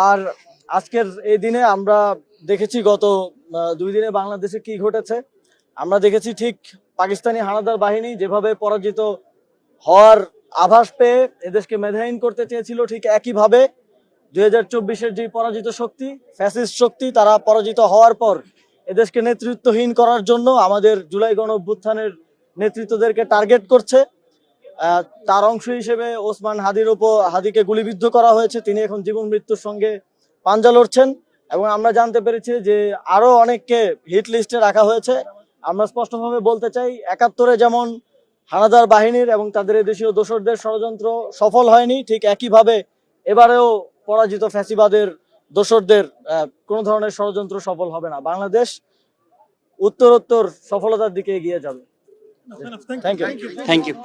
আর আজকের এই দিনে আমরা দেখেছি গত 2 দিনে বাংলাদেশে কি ঘটেছে। আমরা দেখেছি ঠিক পাকিস্তানি হানাদার বাহিনী যেভাবে পরাজিত হওয়ার আভাস পেয়ে এদেশকে মেধাহীন করতে চেয়েছিল, ঠিক একইভাবে 2024-এর যে পরাজিত শক্তি, ফ্যাসিস্ট শক্তি, তারা পরাজিত হওয়ার পর এদেশকে নেতৃত্বহীন করার জন্য আমাদের জুলাই গণ অভ্যুত্থানের নেতৃত্বদেরকে টার্গেট করছে। তার অংশ হিসেবে ওসমান হাদিকে গুলিবিদ্ধ করা হয়েছে। তিনি এখন জীবন মৃত্যুর সঙ্গে পাঞ্জা লড়ছেন এবং আমরা জানতে পেরেছি যে আরো অনেককে হিট লিস্টে রাখা হয়েছে। আমরা স্পষ্টভাবে বলতে চাই, 71-এ যেমন হানাদার বাহিনীর এবং তাদের দেশীয় দোসরদের ষড়যন্ত্র সফল হয়নি, ঠিক একইভাবে এবারেও পরাজিত ফ্যাসিবাদের দোসরদের কোনো ধরনের ষড়যন্ত্র সফল হবে না। বাংলাদেশ উত্তরোত্তর সফলতার দিকে এগিয়ে যাবে। Thank you.